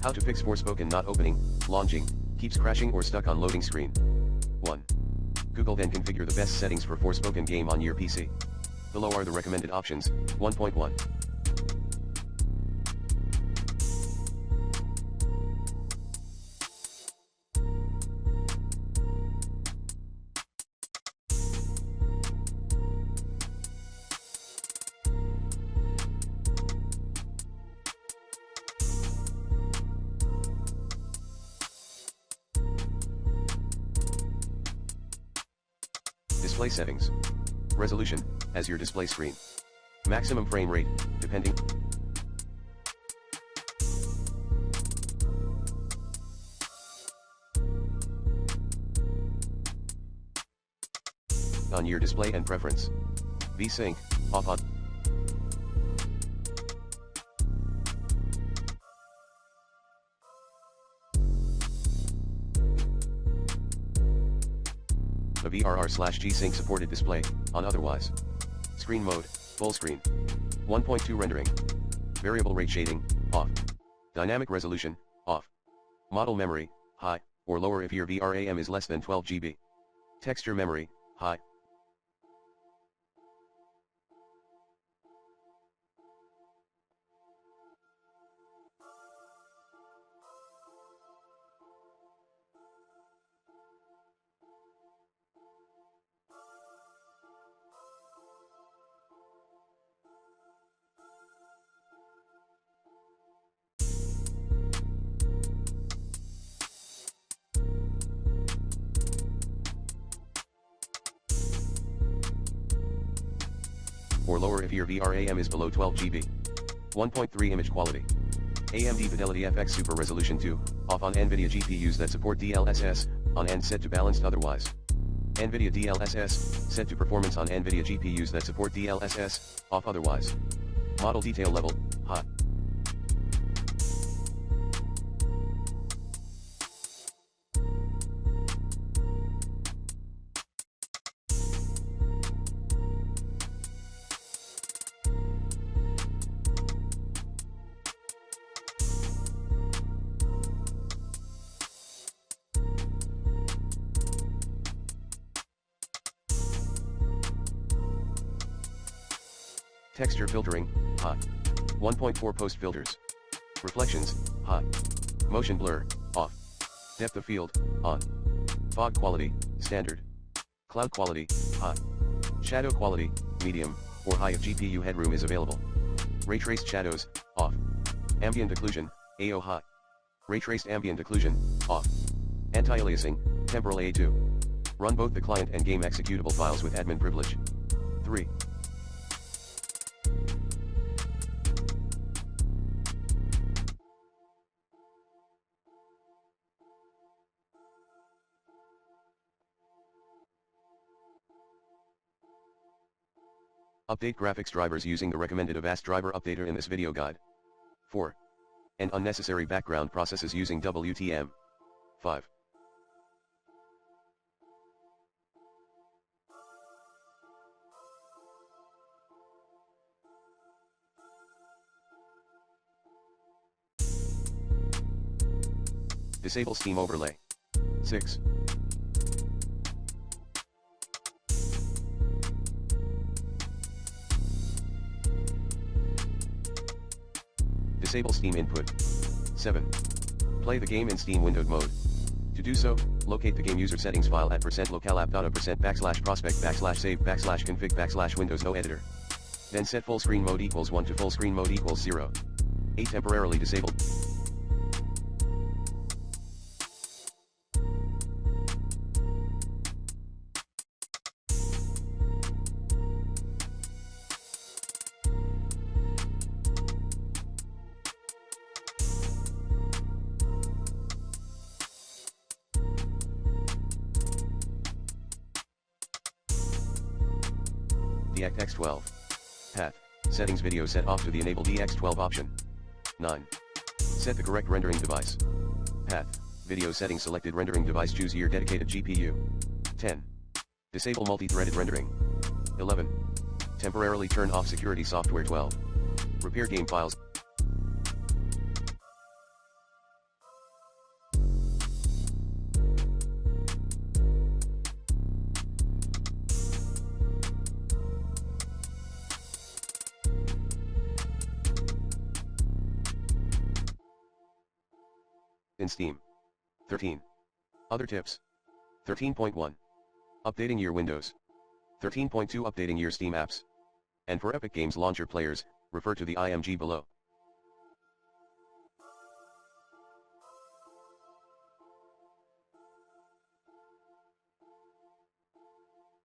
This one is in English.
How to fix Forspoken not opening, launching, keeps crashing or stuck on loading screen. 1. Google then configure the best settings for Forspoken game on your PC. Below are the recommended options. 1.1. Display settings. Resolution, as your display screen. Maximum frame rate, depending on your display and preference. V-Sync, off on. The VRR/G-Sync supported display, on otherwise. Screen mode, full screen. 1.2 rendering. Variable rate shading, off. Dynamic resolution, off. Model memory, high, or lower if your VRAM is less than 12 GB. Texture memory, high. Or lower if your VRAM is below 12 GB. 1.3 image quality. AMD Fidelity FX Super Resolution 2, off on NVIDIA GPUs that support DLSS, on and set to balanced otherwise. NVIDIA DLSS, set to performance on NVIDIA GPUs that support DLSS, off otherwise. Model detail level, high. Texture filtering, high. 1.4 post filters. Reflections, high. Motion blur, off. Depth of field, on. Fog quality, standard. Cloud quality, high. Shadow quality, medium, or high if GPU headroom is available. Ray traced shadows, off. Ambient occlusion, AO high. Ray traced ambient occlusion, off. Anti-aliasing, temporal A2. Run both the client and game executable files with admin privilege. 3. Update graphics drivers using the recommended Avast driver updater in this video guide. 4. End unnecessary background processes using WTM. 5. Disable Steam overlay. 6. Disable Steam input. 7. Play the game in Steam windowed mode. To do so, locate the game user settings file at %localapp.a%\/prospect/save/config/windows no editor. Then set full screen mode equals 1 to full screen mode equals 0. 8. Temporarily disabled. Deact X12. Path. Settings video set off to the enable DX12 option. 9. Set the correct rendering device. Path. Video settings selected rendering device, choose your dedicated GPU. 10. Disable multi-threaded rendering. 11. Temporarily turn off security software. 12. Repair game files. in Steam. 13. Other tips. 13.1. Updating your Windows. 13.2 Updating your Steam apps. And for Epic Games Launcher players, refer to the IMG below.